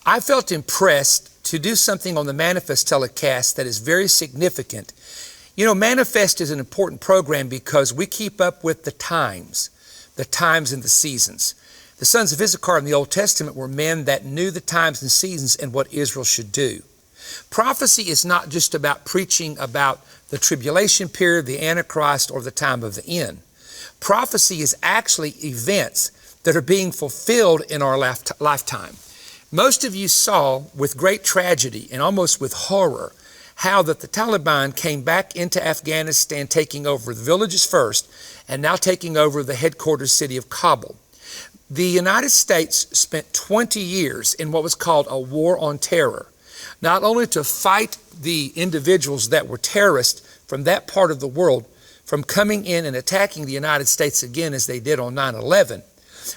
I felt impressed to do something on the Manifest telecast that is very significant. You know, Manifest is an important program because we keep up with the times and the seasons. The sons of Issachar in the Old Testament were men that knew the times and seasons and what Israel should do. Prophecy is not just about preaching about the tribulation period, the Antichrist, or the time of the end. Prophecy is actually events that are being fulfilled in our lifetime. Most of you saw with great tragedy and almost with horror how that the Taliban came back into Afghanistan, taking over the villages first and now taking over the headquarters city of Kabul. The United States spent 20 years in what was called a war on terror, not only to fight the individuals that were terrorists from that part of the world from coming in and attacking the United States again as they did on 9/11,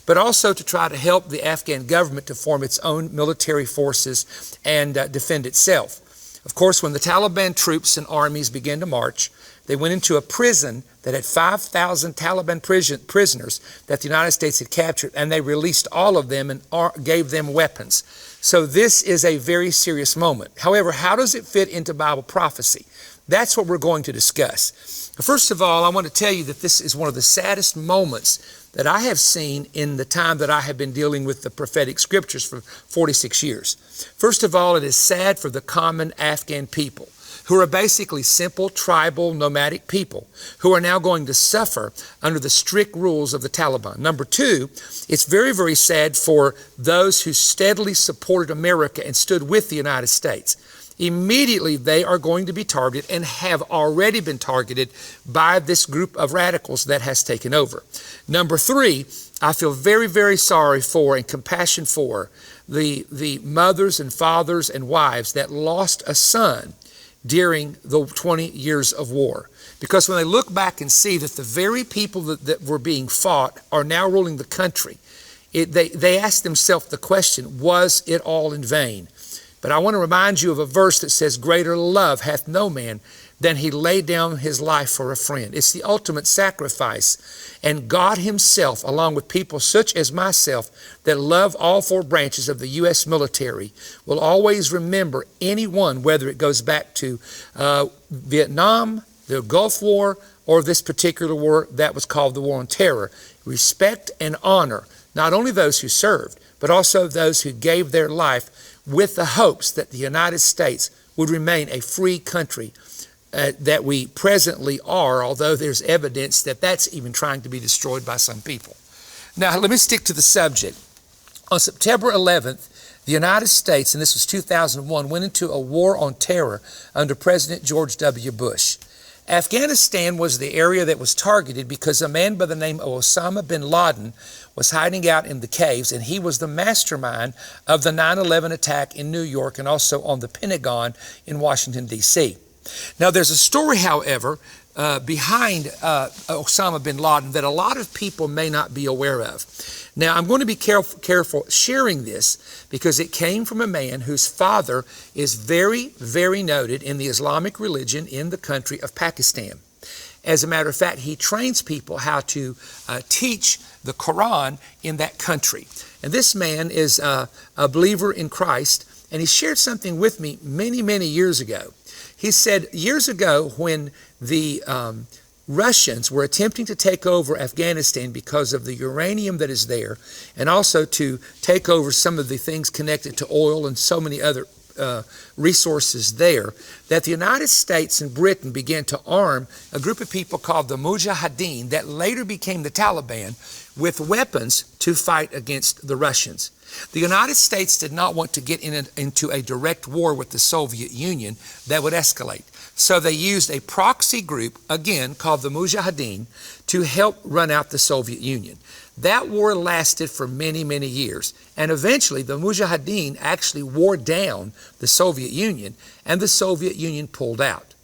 but also to try to help the Afghan government to form its own military forces and defend itself. Of course, when the Taliban troops and armies began to march, they went into a prison that had 5,000 Taliban prisoners that the United States had captured, and they released all of them and gave them weapons. So this is a very serious moment. However, how does it fit into Bible prophecy? That's what we're going to discuss. First of all, I want to tell you that this is one of the saddest moments that I have seen in the time that I have been dealing with the prophetic scriptures for 46 years. First of all, it is sad for the common Afghan people, who are basically simple, tribal, nomadic people, who are now going to suffer under the strict rules of the Taliban. Number two, it's very, very sad for those who steadily supported America and stood with the United States. Immediately, they are going to be targeted and have already been targeted by this group of radicals that has taken over. Number three, I feel very, very sorry for and compassion for the mothers and fathers and wives that lost a son during the 20 years of war. Because when they look back and see that the very people that were being fought are now ruling the country, they ask themselves the question, was it all in vain? But I want to remind you of a verse that says, greater love hath no man than he laid down his life for a friend. It's the ultimate sacrifice. And God himself, along with people such as myself that love all four branches of the U.S. military, will always remember anyone, whether it goes back to Vietnam, the Gulf War, or this particular war that was called the War on Terror. Respect and honor not only those who served, but also those who gave their life with the hopes that the United States would remain a free country that we presently are, although there's evidence that that's even trying to be destroyed by some people. Now, let me stick to the subject. On September 11th, the United States, and this was 2001, went into a war on terror under President George W. Bush. Afghanistan was the area that was targeted because a man by the name of Osama bin Laden was hiding out in the caves, and he was the mastermind of the 9/11 attack in New York and also on the Pentagon in Washington, D.C. Now, there's a story, however, behind Osama bin Laden that a lot of people may not be aware of. Now, I'm going to be careful sharing this because it came from a man whose father is very, very noted in the Islamic religion in the country of Pakistan. As a matter of fact, he trains people how to teach the Quran in that country. And this man is a believer in Christ, and he shared something with me many, many years ago. He said years ago when the Russians were attempting to take over Afghanistan because of the uranium that is there, and also to take over some of the things connected to oil and so many other resources there, that the United States and Britain began to arm a group of people called the Mujahideen that later became the Taliban with weapons to fight against the Russians. The United States did not want to get into a direct war with the Soviet Union that would escalate. So they used a proxy group, again, called the Mujahideen, to help run out the Soviet Union. That war lasted for many, many years. And eventually, the Mujahideen actually wore down the Soviet Union, and the Soviet Union pulled out.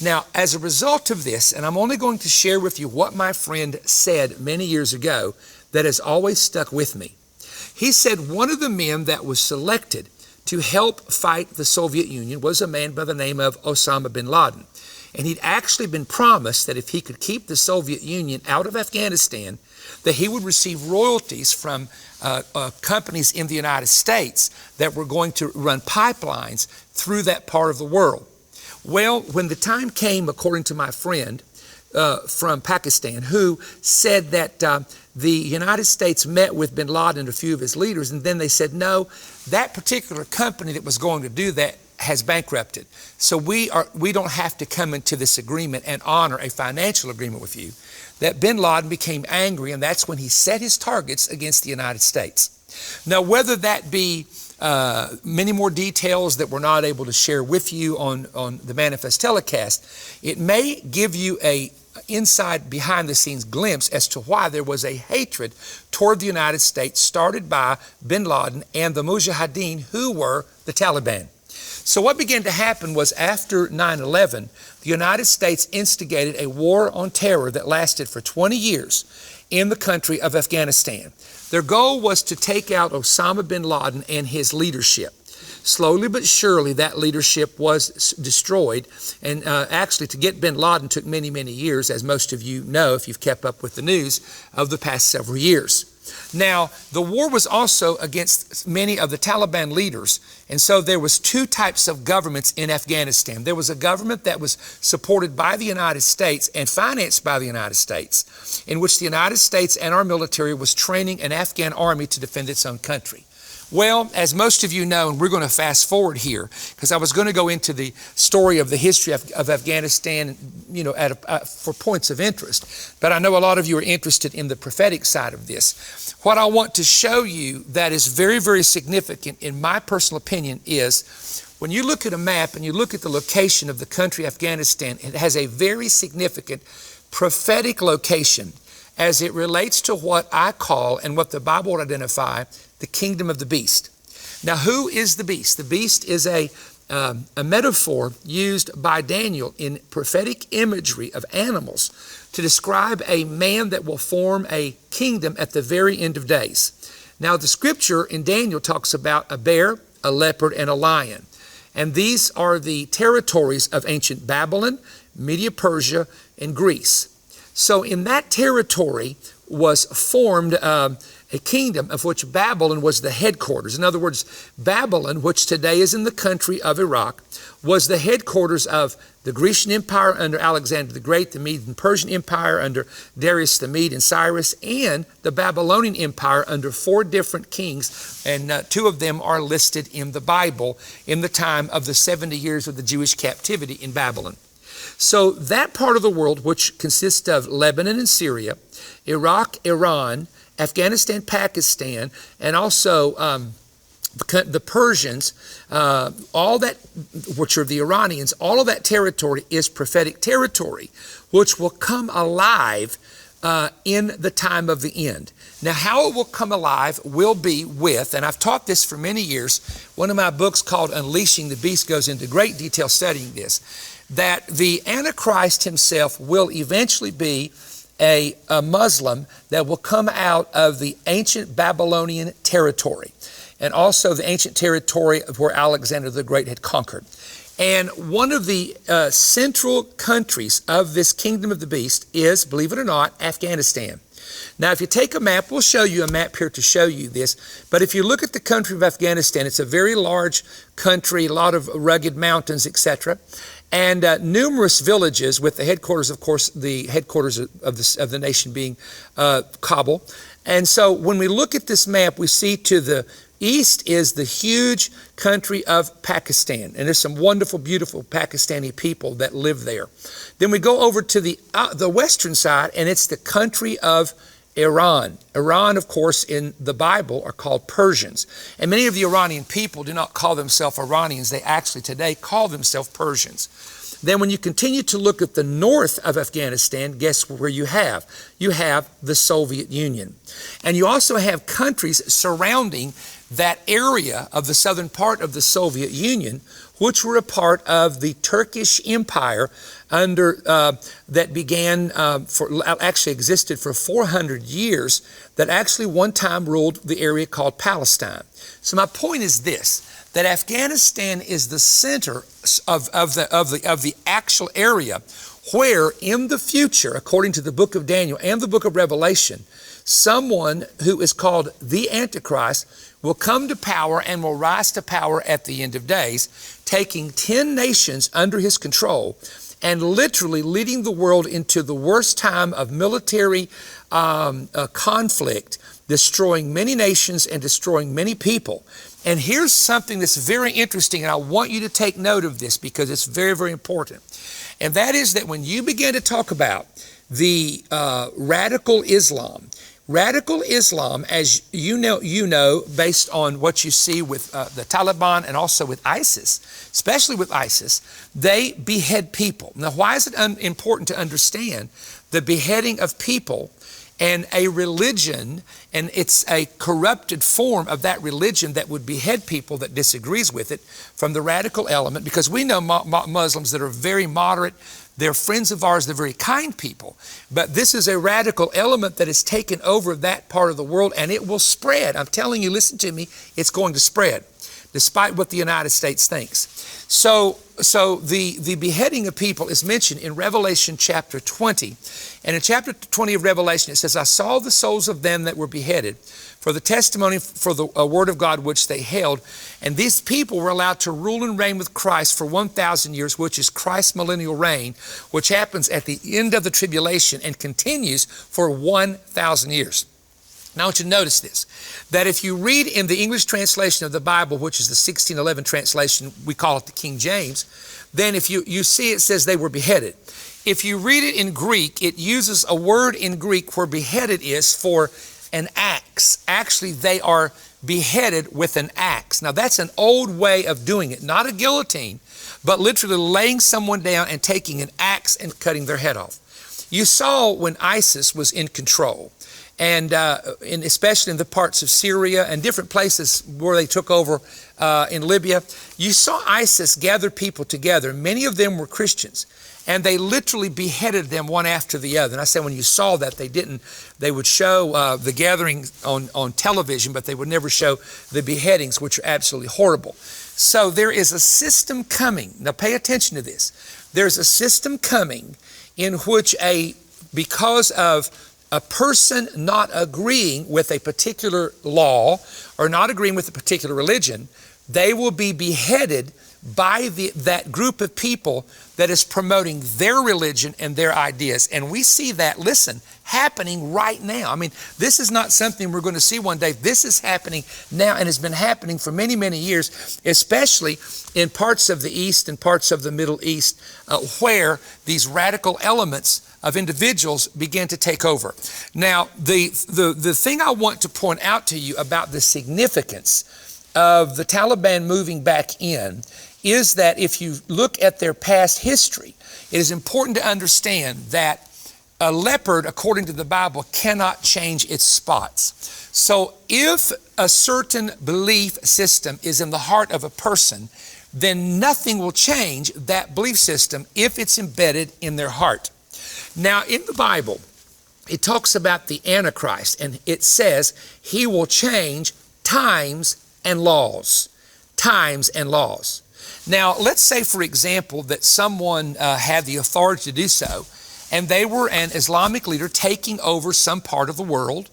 Now, as a result of this, and I'm only going to share with you what my friend said many years ago that has always stuck with me. He said one of the men that was selected to help fight the Soviet Union was a man by the name of Osama bin Laden. And he'd actually been promised that if he could keep the Soviet Union out of Afghanistan, that he would receive royalties from companies in the United States that were going to run pipelines through that part of the world. Well, when the time came, according to my friend from Pakistan, who said that the United States met with bin Laden and a few of his leaders, and then they said, no, that particular company that was going to do that has bankrupted. So we don't have to come into this agreement and honor a financial agreement with you. That bin Laden became angry, and that's when he set his targets against the United States. Now, whether that be many more details that we're not able to share with you on the Manifest telecast, it may give you a inside behind the scenes glimpse as to why there was a hatred toward the United States started by bin Laden and the Mujahideen, who were the Taliban. So what began to happen was after 9/11, the United States instigated a war on terror that lasted for 20 years in the country of Afghanistan. Their goal was to take out Osama bin Laden and his leadership. Slowly but surely, that leadership was destroyed. And actually, to get bin Laden took many, many years, as most of you know if you've kept up with the news of the past several years. Now, the war was also against many of the Taliban leaders. And so there was two types of governments in Afghanistan. There was a government that was supported by the United States and financed by the United States, in which the United States and our military was training an Afghan army to defend its own country. Well, as most of you know, and we're going to fast forward here, because I was going to go into the story of the history of Afghanistan, for points of interest. But I know a lot of you are interested in the prophetic side of this. What I want to show you that is very, very significant, in my personal opinion, is when you look at a map and you look at the location of the country Afghanistan, it has a very significant prophetic location as it relates to what I call, and what the Bible would identify, the kingdom of the beast. Now, who is the beast? The beast is a metaphor used by Daniel in prophetic imagery of animals to describe a man that will form a kingdom at the very end of days. Now, the scripture in Daniel talks about a bear, a leopard, and a lion. And these are the territories of ancient Babylon, Media Persia, and Greece. So in that territory was formed a kingdom of which Babylon was the headquarters. In other words, Babylon, which today is in the country of Iraq, was the headquarters of the Grecian Empire under Alexander the Great, the Mede and Persian Empire under Darius the Mede and Cyrus, and the Babylonian Empire under 4 different kings, and 2 of them are listed in the Bible in the time of the 70 years of the Jewish captivity in Babylon. So that part of the world, which consists of Lebanon and Syria, Iraq, Iran, Afghanistan, Pakistan, and also the Persians, all that, which are the Iranians, all of that territory is prophetic territory, which will come alive in the time of the end. Now, how it will come alive will be with, and I've taught this for many years, one of my books called Unleashing the Beast goes into great detail studying this, that the Antichrist himself will eventually be a Muslim that will come out of the ancient Babylonian territory, and also the ancient territory of where Alexander the Great had conquered. And one of the central countries of this kingdom of the beast is, believe it or not, Afghanistan. Now, if you take a map, we'll show you a map here to show you this, but if you look at the country of Afghanistan, it's a very large country, a lot of rugged mountains, etc., and numerous villages, with the headquarters, of course, the headquarters of the nation being Kabul. And so when we look at this map, we see to the east is the huge country of Pakistan. And there's some wonderful, beautiful Pakistani people that live there. Then we go over to the western side, and it's the country of Iran. Iran, of course, in the Bible are called Persians. And many of the Iranian people do not call themselves Iranians. They actually today call themselves Persians. Then when you continue to look at the north of Afghanistan, guess where you have? You have the Soviet Union. And you also have countries surrounding that area of the southern part of the Soviet Union, which were a part of the Turkish Empire that began actually existed for 400 years, that actually one time ruled the area called Palestine. So my point is this, that Afghanistan is the center of the actual area where in the future, according to the book of Daniel and the book of Revelation, someone who is called the Antichrist will come to power and will rise to power at the end of days, taking 10 nations under his control and literally leading the world into the worst time of military conflict, destroying many nations and destroying many people. And here's something that's very interesting, and I want you to take note of this because it's very, very important. And that is that when you begin to talk about the radical Islam, as you know, based on what you see with the Taliban and also with ISIS, especially with ISIS, they behead people. Now, why is it important to understand the beheading of people and a religion, and it's a corrupted form of that religion that would behead people that disagrees with it from the radical element? Because we know Muslims that are very moderate, they're friends of ours, they're very kind people. But this is a radical element that has taken over that part of the world, and it will spread. I'm telling you, listen to me, it's going to spread, despite what the United States thinks. So the beheading of people is mentioned in Revelation chapter 20. And in chapter 20 of Revelation, it says, I saw the souls of them that were beheaded for the testimony for the word of God which they held. And these people were allowed to rule and reign with Christ for 1,000 years, which is Christ's millennial reign, which happens at the end of the tribulation and continues for 1,000 years. Now I want you to notice this, that if you read in the English translation of the Bible, which is the 1611 translation, we call it the King James, then if you see it says they were beheaded. If you read it in Greek, it uses a word in Greek where beheaded is for an axe. Actually, they are beheaded with an axe. Now that's an old way of doing it, not a guillotine, but literally laying someone down and taking an axe and cutting their head off. You saw when ISIS was in control, and especially in the parts of Syria and different places where they took over in Libya, you saw ISIS gather people together. Many of them were Christians, and they literally beheaded them one after the other. And I said when you saw that, they would show the gathering on television, but they would never show the beheadings, which are absolutely horrible. So there is a system coming. Now pay attention to this. There's a system coming in which because of a person not agreeing with a particular law or not agreeing with a particular religion, they will be beheaded by that group of people that is promoting their religion and their ideas. And we see that, listen, happening right now. I mean, this is not something we're going to see one day. This is happening now and has been happening for many, many years, especially in parts of the East and parts of the Middle East, where these radical elements of individuals begin to take over. Now, the thing I want to point out to you about the significance of the Taliban moving back in is that if you look at their past history, it is important to understand that a leopard, according to the Bible, cannot change its spots. So if a certain belief system is in the heart of a person, then nothing will change that belief system if it's embedded in their heart. Now, in the Bible, it talks about the Antichrist, and it says he will change times and laws. Times and laws. Now, let's say, for example, that someone had the authority to do so, and they were an Islamic leader taking over some part of the world,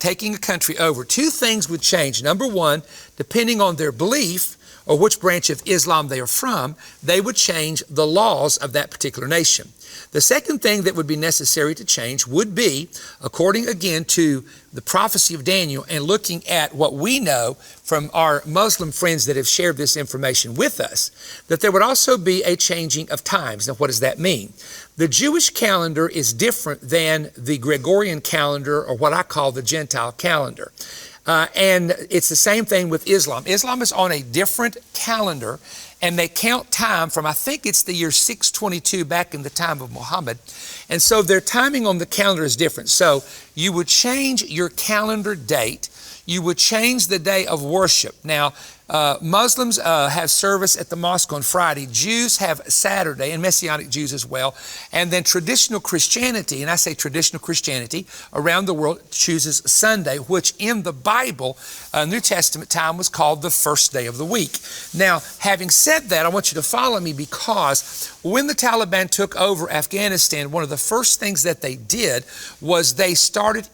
taking a country over. Two things would change. Number one, depending on their belief or which branch of Islam they are from, they would change the laws of that particular nation. The second thing that would be necessary to change would be, according again to the prophecy of Daniel and looking at what we know from our Muslim friends that have shared this information with us, that there would also be a changing of times. Now, what does that mean? The Jewish calendar is different than the Gregorian calendar, or what I call the Gentile calendar. And it's the same thing with Islam. Islam is on a different calendar, and they count time from, I think it's the year 622 back in the time of Muhammad. And so their timing on the calendar is different. So you would change your calendar date. you would change the day of worship. Now, Muslims have service at the mosque on Friday. Jews have Saturday, and Messianic Jews as well. And then traditional Christianity, and I say traditional Christianity, around the world chooses Sunday, which in the Bible, New Testament time, was called the first day of the week. Now, having said that, I want you to follow me, because when the Taliban took over Afghanistan, one of the first things that they did was they started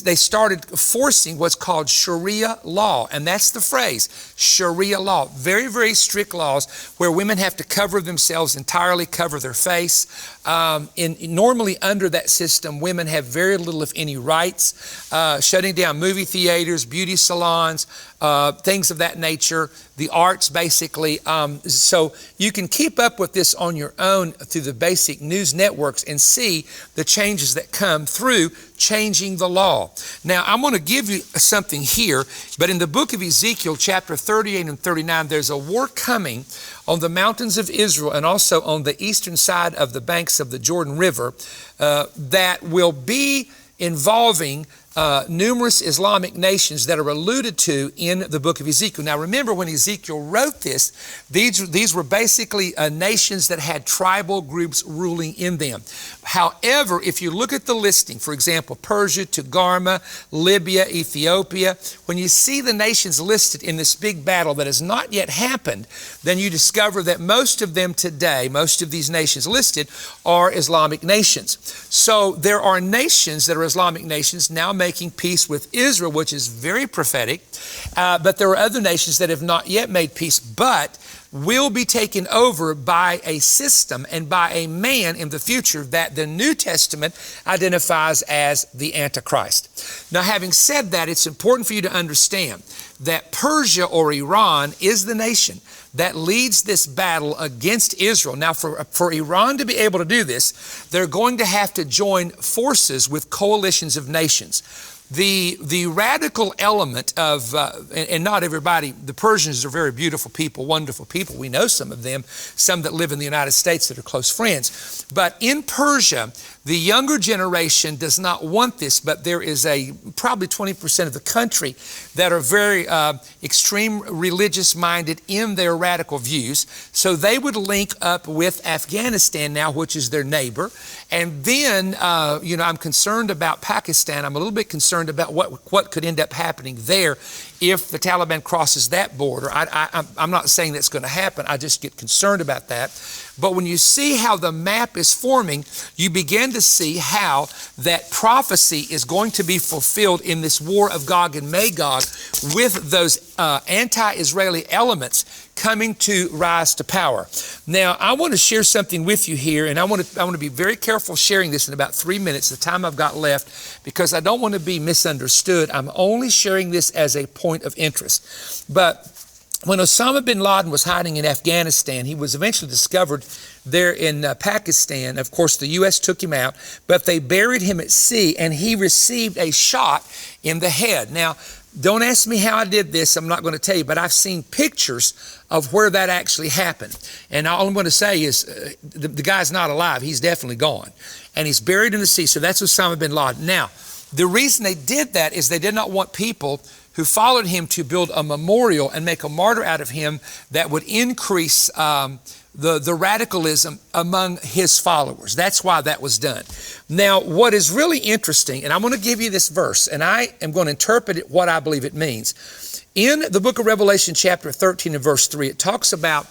they started forcing what's called Sharia law, and that's the phrase, Sharia law. Very, very strict laws where women have to cover themselves entirely, cover their face. Normally under that system, women have very little, if any, rights, shutting down movie theaters, beauty salons, things of that nature, the arts basically. So you can keep up with this on your own through the basic news networks and see the changes that come through changing the law. Now, I'm going to give you something here, but in the book of Ezekiel, chapter 38 and 39, there's a war coming on the mountains of Israel and also on the eastern side of the banks of the Jordan River that will be involving numerous Islamic nations that are alluded to in the book of Ezekiel. Now remember, when Ezekiel wrote this, these were basically nations that had tribal groups ruling in them. However, if you look at the listing, for example, Persia, Togarmah, Libya, Ethiopia, when you see the nations listed in this big battle that has not yet happened, then you discover that most of them today, most of these nations listed, are Islamic nations. So there are nations that are Islamic nations now making peace with Israel, which is very prophetic. But there are other nations that have not yet made peace, but will be taken over by a system and by a man in the future that the New Testament identifies as the Antichrist. Now, having said that, it's important for you to understand that Persia or Iran is the nation that leads this battle against Israel. Now, for Iran to be able to do this, they're going to have to join forces with coalitions of nations. The radical element of, and not everybody, the Persians are very beautiful people, wonderful people. We know some of them, some that live in the United States that are close friends. But in Persia, the younger generation does not want this, but there is probably 20% of the country that are very extreme religious minded in their radical views. So they would link up with Afghanistan now, which is their neighbor. And then, I'm concerned about Pakistan. I'm a little bit concerned about what could end up happening there if the Taliban crosses that border. I'm not saying that's going to happen. I just get concerned about that. But when you see how the map is forming, you begin to see how that prophecy is going to be fulfilled in this war of Gog and Magog, with those anti-Israeli elements coming to rise to power. Now, I want to share something with you here, and I want to be very careful sharing this in about 3 minutes, the time I've got left, because I don't want to be misunderstood. I'm only sharing this as a point of interest. But when Osama bin Laden was hiding in Afghanistan, he was eventually discovered there in Pakistan. Of course, the U.S. took him out, but they buried him at sea, and he received a shot in the head. Now, don't ask me how I did this. I'm not going to tell you, but I've seen pictures of where that actually happened. And all I'm going to say is the guy's not alive. He's definitely gone. And he's buried in the sea. So that's Osama bin Laden. Now, the reason they did that is they did not want people who followed him to build a memorial and make a martyr out of him that would increase the radicalism among his followers. That's why that was done. Now, what is really interesting, and I'm going to give you this verse, and I am going to interpret it what I believe it means. In the book of Revelation, chapter 13 and verse 3, it talks about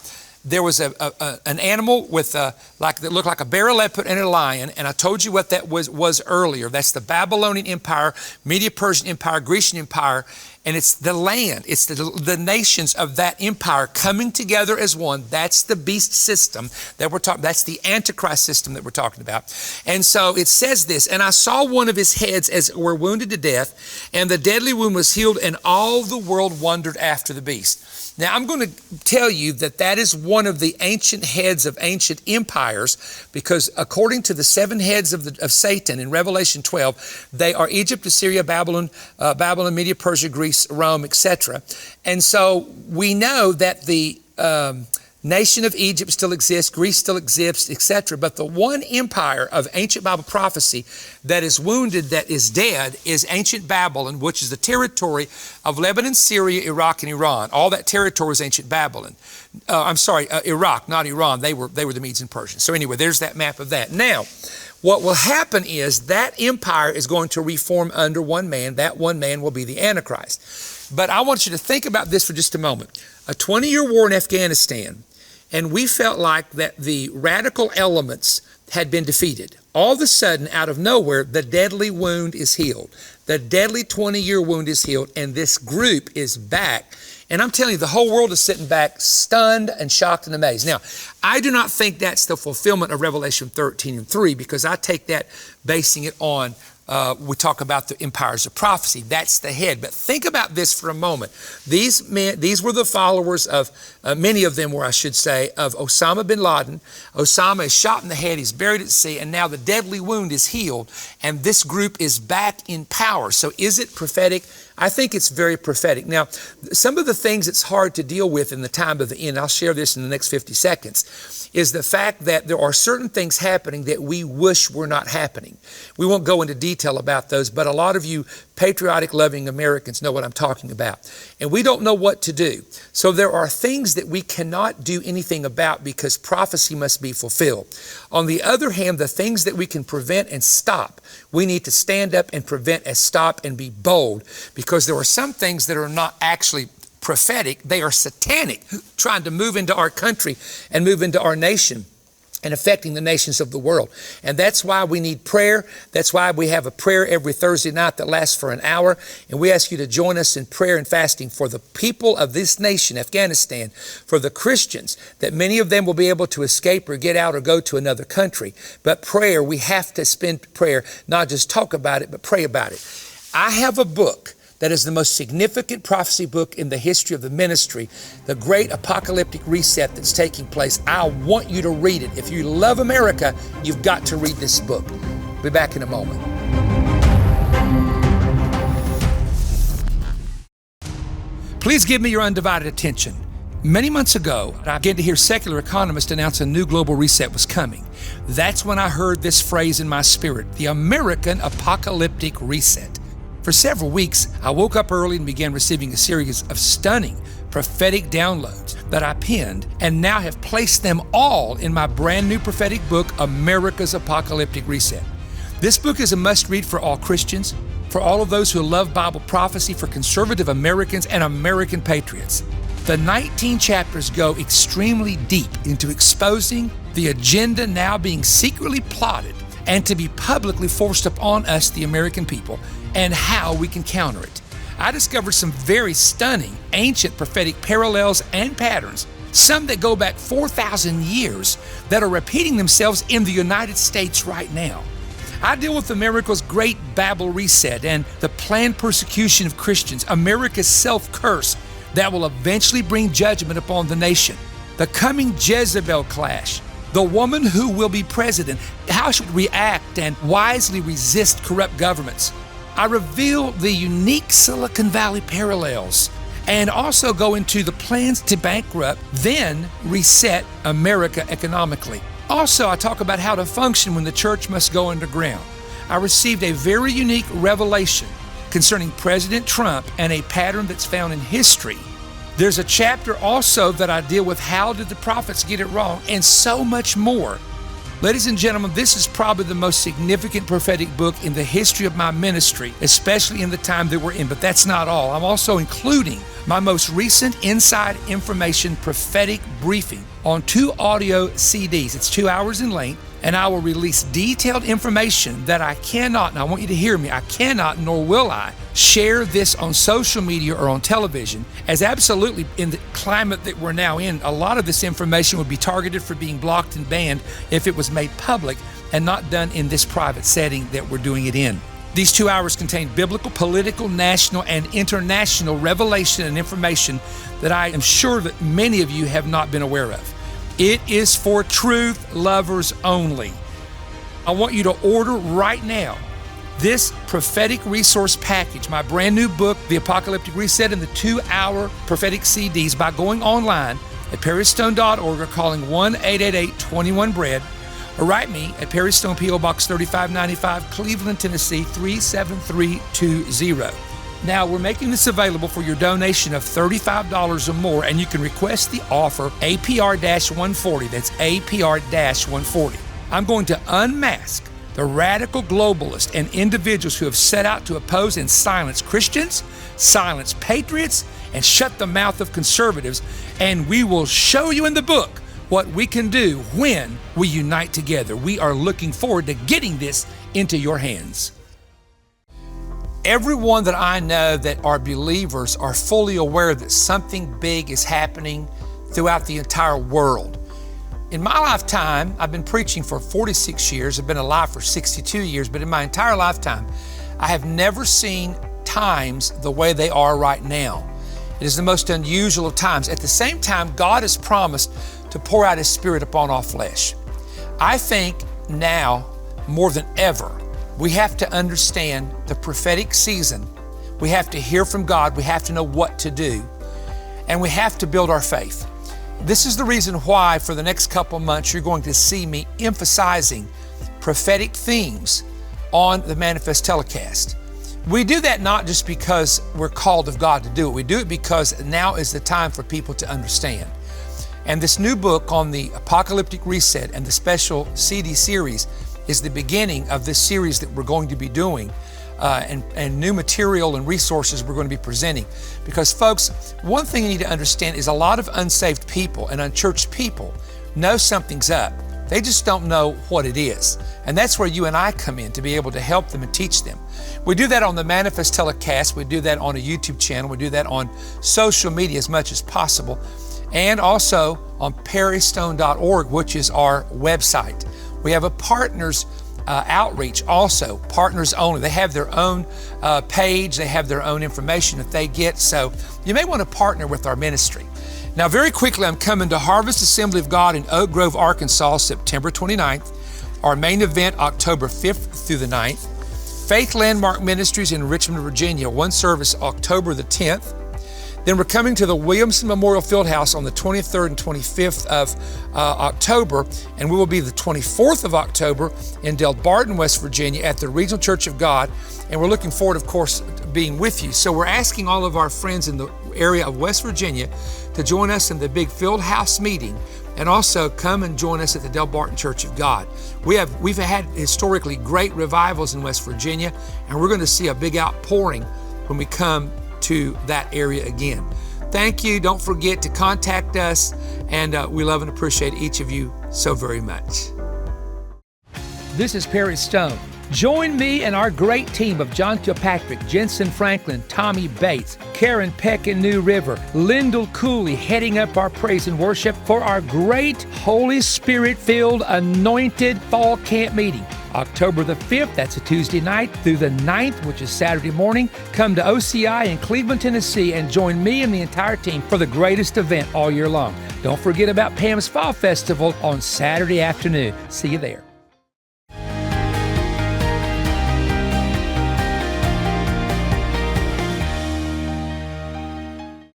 there was an animal with that looked like a bear, a leopard, and a lion. And I told you what that was earlier. That's the Babylonian Empire, Medo-Persian Empire, Grecian Empire, and it's the land. It's the nations of that empire coming together as one. That's the beast system that we're talking. That's the Antichrist system that we're talking about. And so it says this, and I saw one of his heads as it were wounded to death, and the deadly wound was healed, and all the world wondered after the beast. Now, I'm going to tell you that is one of the ancient heads of ancient empires, because according to the 7 heads of Satan in Revelation 12, they are Egypt, Assyria, Babylon, Media, Persia, Greece, Rome, etc. And so we know that the Nation of Egypt still exists, Greece still exists, etc. But the one empire of ancient Bible prophecy that is wounded, that is dead, is ancient Babylon, which is the territory of Lebanon, Syria, Iraq, and Iran. All that territory is ancient Babylon. Iraq, not Iran. They were the Medes and Persians. So anyway, there's that map of that. Now, what will happen is that empire is going to reform under one man. That one man will be the Antichrist. But I want you to think about this for just a moment. A 20-year war in Afghanistan, and we felt like that the radical elements had been defeated. All of a sudden, out of nowhere, the deadly wound is healed. The deadly 20-year wound is healed, and this group is back. And I'm telling you, the whole world is sitting back, stunned and shocked and amazed. Now, I do not think that's the fulfillment of Revelation 13:3, because I take that, basing it on, we talk about the empires of prophecy. That's the head. But think about this for a moment. These men, these were the followers of, many of them were, I should say, of Osama bin Laden. Osama is shot in the head, he's buried at sea, and now the deadly wound is healed, and this group is back in power. So is it prophetic? I think it's very prophetic. Now, some of the things it's hard to deal with in the time of the end, I'll share this in the next 50 seconds, is the fact that there are certain things happening that we wish were not happening. We won't go into detail about those, but a lot of you patriotic, loving Americans know what I'm talking about. And we don't know what to do. So there are things that we cannot do anything about because prophecy must be fulfilled. On the other hand, the things that we can prevent and stop, we need to stand up and prevent and stop and be bold, because there are some things that are not actually prophetic. They are satanic, trying to move into our country and move into our nation and affecting the nations of the world. And that's why we need prayer. That's why we have a prayer every Thursday night that lasts for an hour. And we ask you to join us in prayer and fasting for the people of this nation, Afghanistan, for the Christians, that many of them will be able to escape or get out or go to another country. But prayer, we have to spend prayer, not just talk about it, but pray about it. I have a book that is the most significant prophecy book in the history of the ministry, the great apocalyptic reset that's taking place. I want you to read it. If you love America, you've got to read this book. Be back in a moment. Please give me your undivided attention. Many months ago, I began to hear secular economists announce a new global reset was coming. That's when I heard this phrase in my spirit, the American apocalyptic reset. For several weeks, I woke up early and began receiving a series of stunning prophetic downloads that I penned and now have placed them all in my brand new prophetic book, America's Apocalyptic Reset. This book is a must-read for all Christians, for all of those who love Bible prophecy, for conservative Americans and American patriots. The 19 chapters go extremely deep into exposing the agenda now being secretly plotted and to be publicly forced upon us, the American people, and how we can counter it. I discovered some very stunning ancient prophetic parallels and patterns, some that go back 4,000 years, that are repeating themselves in the United States right now. I deal with America's great Babel reset and the planned persecution of Christians, America's self-curse that will eventually bring judgment upon the nation, the coming Jezebel clash, the woman who will be president, how she would react and wisely resist corrupt governments. I reveal the unique Silicon Valley parallels and also go into the plans to bankrupt, then reset America economically. Also, I talk about how to function when the church must go underground. I received a very unique revelation concerning President Trump and a pattern that's found in history. There's a chapter also that I deal with how did the prophets get it wrong, and so much more. Ladies and gentlemen, this is probably the most significant prophetic book in the history of my ministry, especially in the time that we're in. But that's not all. I'm also including my most recent inside information prophetic briefing on 2 audio CDs. It's 2 hours in length, and I will release detailed information that I cannot, and I want you to hear me, I cannot nor will I share this on social media or on television, as absolutely in the climate that we're now in, a lot of this information would be targeted for being blocked and banned if it was made public and not done in this private setting that we're doing it in. These 2 hours contain biblical, political, national, and international revelation and information that I am sure that many of you have not been aware of. It is for truth lovers only. I want you to order right now this prophetic resource package, my brand new book, The Apocalyptic Reset, and the 2-hour prophetic CDs by going online at perrystone.org or calling 1-888-21-BREAD, or write me at Perry Stone, P.O. Box 3595, Cleveland, Tennessee 37320. Now, we're making this available for your donation of $35 or more, and you can request the offer APR-140. That's APR-140. I'm going to unmask the radical globalists and individuals who have set out to oppose and silence Christians, silence patriots, and shut the mouth of conservatives. And we will show you in the book what we can do when we unite together. We are looking forward to getting this into your hands. Everyone that I know that are believers are fully aware that something big is happening throughout the entire world. In my lifetime, I've been preaching for 46 years. I've been alive for 62 years, but in my entire lifetime, I have never seen times the way they are right now. It is the most unusual of times. At the same time, God has promised to pour out His Spirit upon all flesh. I think now, more than ever, we have to understand the prophetic season. We have to hear from God. We have to know what to do. And we have to build our faith. This is the reason why for the next couple months you're going to see me emphasizing prophetic themes on the Manifest telecast. We do that not just because we're called of God to do it. We do it because now is the time for people to understand. And this new book on the Apocalyptic Reset and the special CD series is the beginning of this series that we're going to be doing and new material and resources we're going to be presenting. Because folks, one thing you need to understand is a lot of unsaved people and unchurched people know something's up. They just don't know what it is. And that's where you and I come in to be able to help them and teach them. We do that on the Manifest telecast. We do that on a YouTube channel. We do that on social media as much as possible. And also on perrystone.org, which is our website. We have a partners outreach also, partners only. They have their own page. They have their own information that they get. So you may want to partner with our ministry. Now, very quickly, I'm coming to Harvest Assembly of God in Oak Grove, Arkansas, September 29th. Our main event, October 5th through the 9th. Faith Landmark Ministries in Richmond, Virginia, one service, October the 10th. Then we're coming to the Williamson Memorial Fieldhouse on the 23rd and 25th of October, and we will be the 24th of October in Del Barton, West Virginia at the Regional Church of God, and we're looking forward, of course, to being with you. So we're asking all of our friends in the area of West Virginia to join us in the big Fieldhouse meeting, and also come and join us at the Del Barton Church of God. We've had historically great revivals in West Virginia, and we're going to see a big outpouring when we come to that area again. Thank you. Don't forget to contact us, and we love and appreciate each of you so very much. This is Perry Stone. Join me and our great team of John Kilpatrick, Jensen Franklin, Tommy Bates, Karen Peck in New River, Lyndall Cooley heading up our praise and worship for our great Holy Spirit-filled anointed fall camp meeting. October the 5th, that's a Tuesday night, through the 9th, which is Saturday morning. Come to OCI in Cleveland, Tennessee, and join me and the entire team for the greatest event all year long. Don't forget about Pam's Fall Festival on Saturday afternoon. See you there.